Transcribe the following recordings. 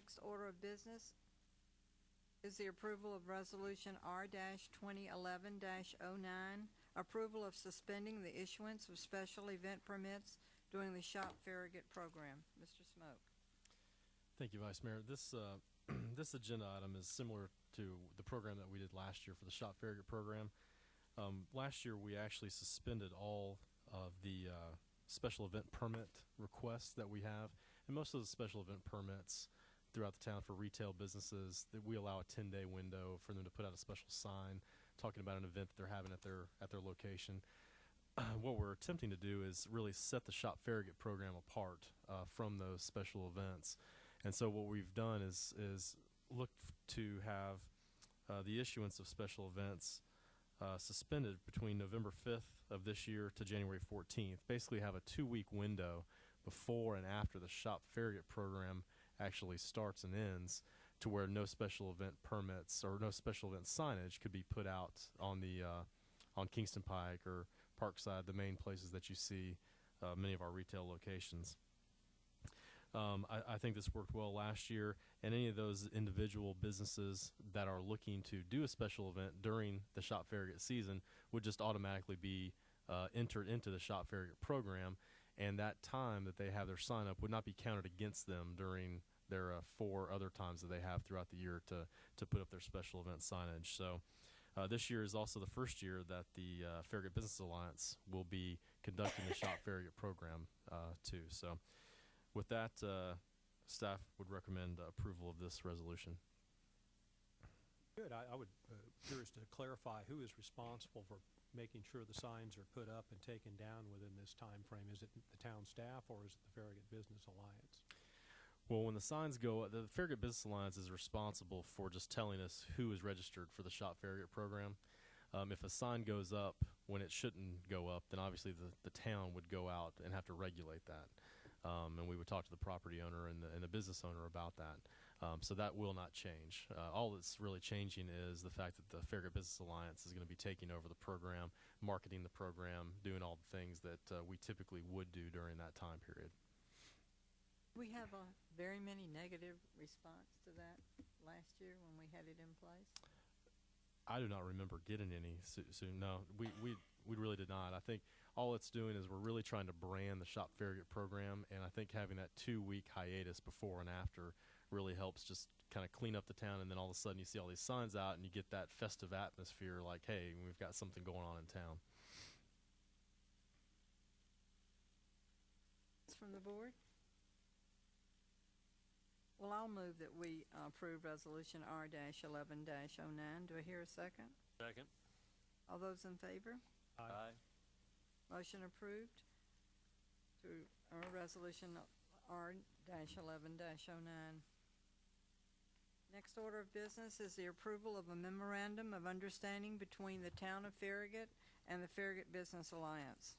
Next order of business is the approval of Resolution R-2011-09, approval of suspending the issuance of special event permits during the Shop Farragut program. Mr. Smoke. Thank you, Vice Mayor. This this agenda item is similar to the program that we did last year for the Shop Farragut program. Last year, we actually suspended all of the special event permit requests that we have, and most of the special event permits throughout the town for retail businesses, that we allow a 10-day window for them to put out a special sign talking about an event that they're having at their location. What we're attempting to do is really set the Shop Farragut program apart from those special events. And so what we've done is looked to have the issuance of special events suspended between November 5th of this year to January 14th. Basically have a 2-week window before and after the Shop Farragut program actually starts and ends, to where no special event permits or no special event signage could be put out on the on Kingston Pike or Parkside, the main places that you see many of our retail locations. I think this worked well last year, and any of those individual businesses that are looking to do a special event during the Shop Farragut season would just automatically be entered into the Shop Farragut program, and that time that they have their sign up would not be counted against them during their 4 other times that they have throughout the year to put up their special event signage. So this year is also the first year that the Farragut Business Alliance will be conducting the Shop Farragut program too. So with that, staff would recommend approval of this resolution. Good. I would curious to clarify who is responsible for making sure the signs are put up and taken down within this time frame. Is it the town staff, or is it the Farragut Business Alliance? Well, when the signs go up, the Farragut Business Alliance is responsible for just telling us who is registered for the Shop Farragut program. If a sign goes up when it shouldn't go up, then obviously the town would go out and have to regulate that. And we would talk to the property owner and the business owner about that. So that will not change. All that's really changing is the fact that the Farragut Business Alliance is going to be taking over the program, marketing the program, doing all the things that we typically would do during that time period. We have very many negative response to that last year when we had it in place. I do not remember getting any. No, we really did not. I think all it's doing is we're really trying to brand the Shop Farragut program, and I think having that 2-week hiatus before and after really helps just kind of clean up the town, and then all of a sudden you see all these signs out and you get that festive atmosphere like, hey, we've got something going on in town. From the board? Well, I'll move that we approve Resolution R-11-09. Do I hear a second? Second. All those in favor? Aye. Motion approved to Resolution R-11-09. Next order of business is the approval of a memorandum of understanding between the Town of Farragut and the Farragut Business Alliance.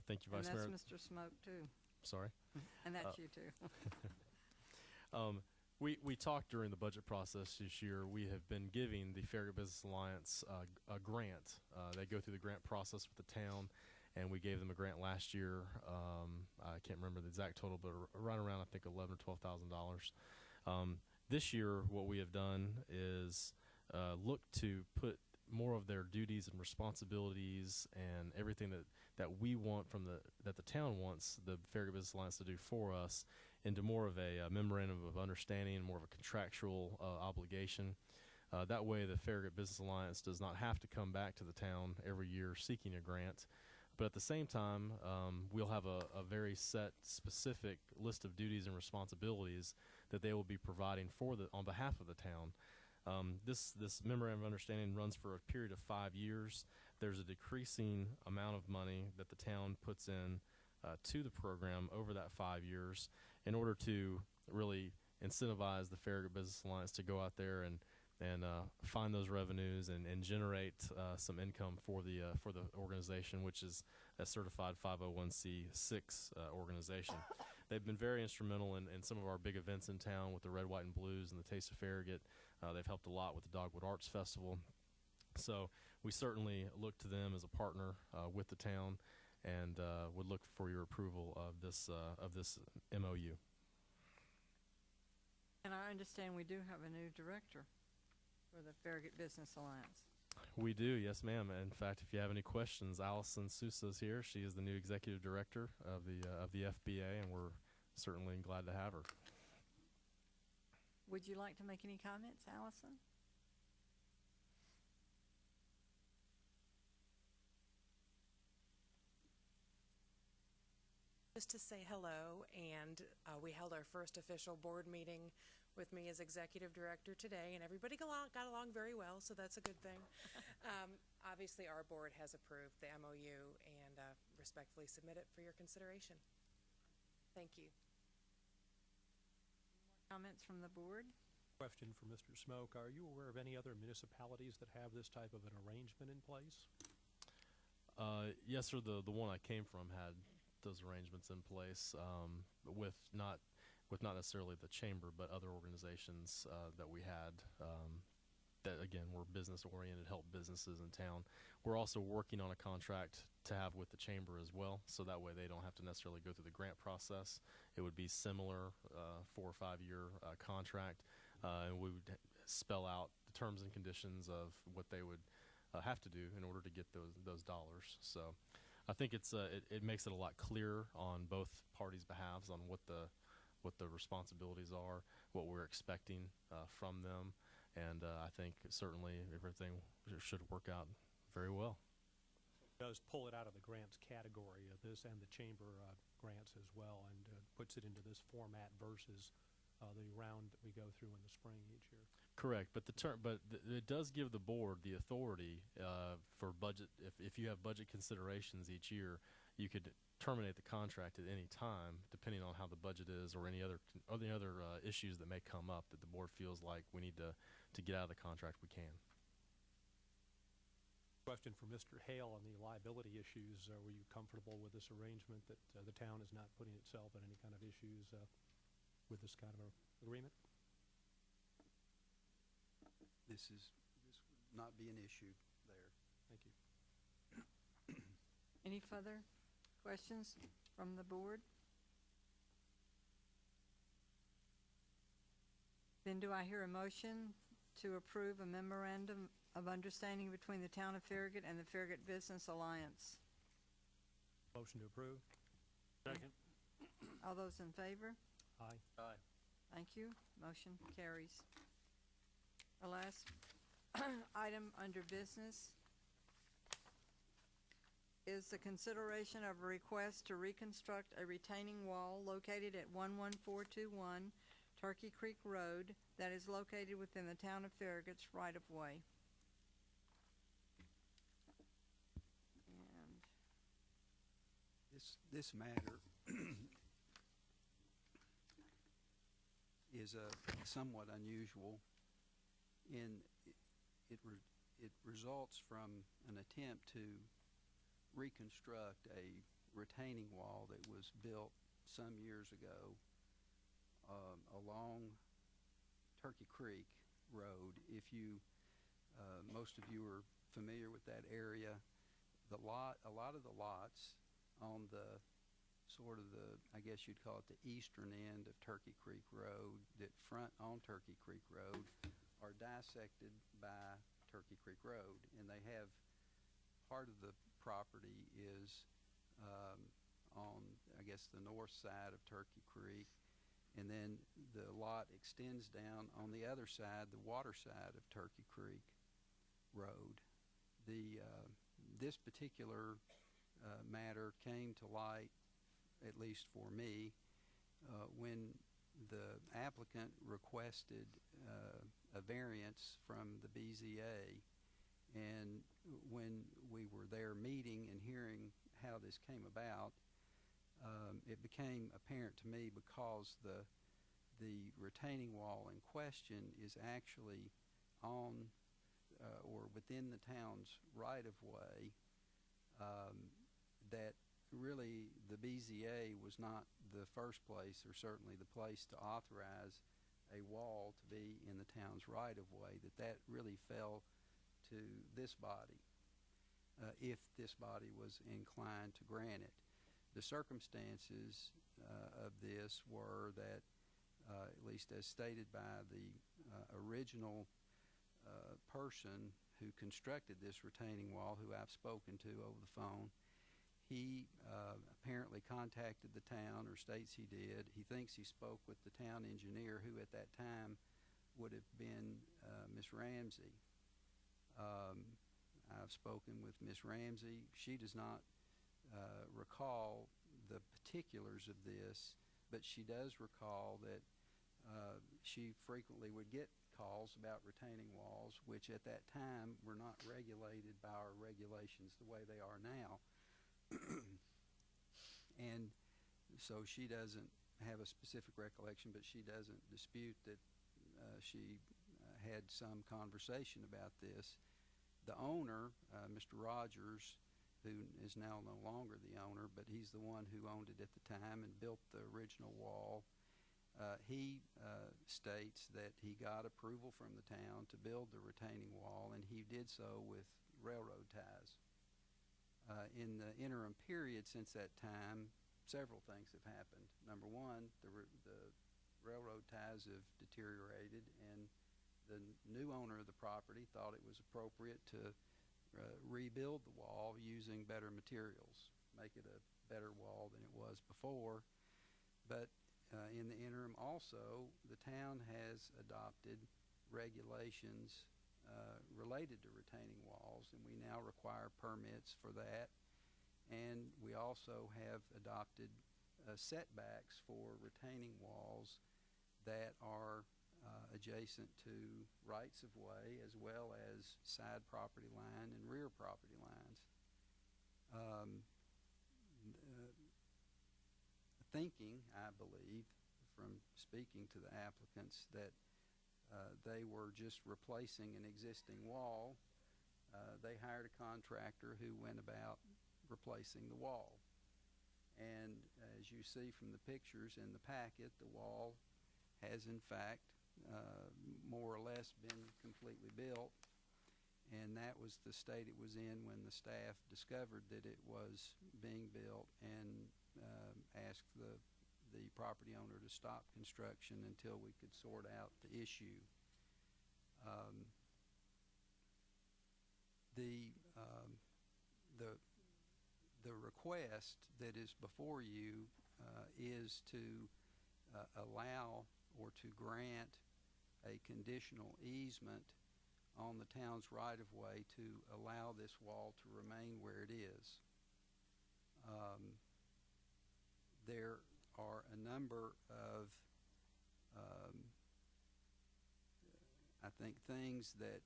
Thank you, Vice Mayor. And that's Mr. Smoke, too. Sorry? And that's you, too. We talked during the budget process this year. We have been giving the Farragut Business Alliance a grant. They go through the grant process with the town, and we gave them a grant last year. I can't remember the exact total, but right around, I think, $11,000 or $12,000. This year, what we have done is look to put more of their duties and responsibilities and everything that we want that the town wants the Farragut Business Alliance to do for us into more of a memorandum of understanding, more of a contractual obligation. That way the Farragut Business Alliance does not have to come back to the town every year seeking a grant. But at the same time, we'll have a very set, specific list of duties and responsibilities that they will be providing on behalf of the town. This memorandum of understanding runs for a period of 5 years. There's a decreasing amount of money that the town puts in to the program over that 5 years in order to really incentivize the Farragut Business Alliance to go out there and find those revenues and generate some income for the organization, which is a certified 501c6 organization. They've been very instrumental in some of our big events in town with the Red, White, and Blues and the Taste of Farragut. They've helped a lot with the Dogwood Arts Festival. So we certainly look to them as a partner with the town, and would look for your approval of this MOU. understand we do have a new director for the Farragut Business Alliance. We do, yes, ma'am. In fact, if you have any questions, Allison Sousa is here. She is the new executive director of the FBA, and we're certainly glad to have her. Would you like to make any comments, Allison? Just to say hello, and we held our first official board meeting with me as executive director today, and everybody got along very well, so that's a good thing. Obviously, our board has approved the MOU, and respectfully submit it for your consideration. Thank you. Comments from the board? Question for Mr. Smoke. Are you aware of any other municipalities that have this type of an arrangement in place? Yes, sir. The one I came from had those arrangements in place with not necessarily the chamber, but other organizations that we had that, again, were business oriented, help businesses in town. We're also working on a contract to have with the chamber as well, so that way they don't have to necessarily go through the grant process. It would be similar 4 or 5 year contract, and we would spell out the terms and conditions of what they would have to do in order to get those dollars. So I think it makes it a lot clearer on both parties' behalves on what the responsibilities are, what we're expecting from them, and I think certainly everything should work out very well. It does pull it out of the grants category of this and the chamber grants as well, and puts it into this format versus the round that we go through in the spring each year. Correct, but it does give the board the authority for budget. If you have budget considerations each year, you could terminate the contract at any time, depending on how the budget is or any other issues that may come up that the board feels like we need to get out of the contract. We can. Question for Mr. Hale on the liability issues. Were you comfortable with this arrangement that the town is not putting itself in any kind of issues with this kind of agreement? This would not be an issue there. Thank you. Any further questions from the board? Then do I hear a motion to approve a memorandum of understanding between the town of Farragut and the Farragut Business Alliance? Motion to approve. Second. All those in favor? Aye. Aye. Thank you. Motion carries. The last item under business is the consideration of a request to reconstruct a retaining wall located at 11421 Turkey Creek Road that is located within the town of Farragut's right-of-way. And This matter is somewhat unusual in it results from an attempt to reconstruct a retaining wall that was built some years ago along Turkey Creek Road. If you, most of you are familiar with that area, a lot of the lots on the I guess you'd call it the eastern end of Turkey Creek Road that front on Turkey Creek Road are dissected by Turkey Creek Road, and they have part of the property is on, I guess, the north side of Turkey Creek, and then the lot extends down on the other side, the water side of Turkey Creek Road. This particular matter came to light, at least for me, when the applicant requested a variance from the BZA, and when we were there meeting and hearing how this came about, it became apparent to me because the retaining wall in question is actually on or within the town's right-of-way, that really the BZA was not the first place, or certainly the place to authorize a wall to be in the town's right-of-way, that really fell to this body, if this body was inclined to grant it. The circumstances of this were that at least as stated by the original person who constructed this retaining wall, who I've spoken to over the phone. He apparently contacted the town, or states he did. He thinks he spoke with the town engineer, who at that time would have been Miss Ramsey. I've spoken with Miss Ramsey. She does not recall the particulars of this, but she does recall that she frequently would get calls about retaining walls, which at that time were not regulated by our regulations the way they are now. And so she doesn't have a specific recollection, but she doesn't dispute that she had some conversation about this. The owner, Mr. Rogers, who is now no longer the owner, but he's the one who owned it at the time and built the original wall, he states that he got approval from the town to build the retaining wall, and he did so with railroad ties. In the interim period since that time, several things have happened. Number one, the railroad ties have deteriorated, and the new owner of the property thought it was appropriate to rebuild the wall using better materials, make it a better wall than it was before. But in the interim also, the town has adopted regulations related to retaining walls, and we now require permits for that. And we also have adopted setbacks for retaining walls that are adjacent to rights of way, as well as side property line and rear property lines. Thinking, I believe, from speaking to the applicants, that they were just replacing an existing wall, they hired a contractor who went about replacing the wall. And as you see from the pictures in the packet, the wall has in fact more or less been completely built, and that was the state it was in when the staff discovered that it was being built, and asked the property owner to stop construction until we could sort out the issue. The request that is before you is to allow or to grant a conditional easement on the town's right-of-way to allow this wall to remain where it is. There are a number of, I think, things that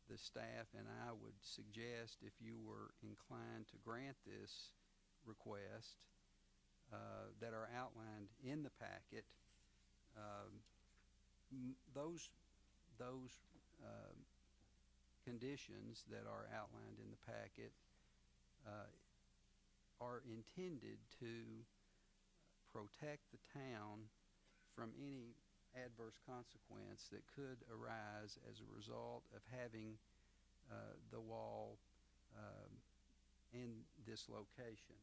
the staff and I would suggest if you were inclined to grant this request that are outlined in the packet. Those conditions that are outlined in the packet are intended to protect the town from any adverse consequence that could arise as a result of having the wall in this location.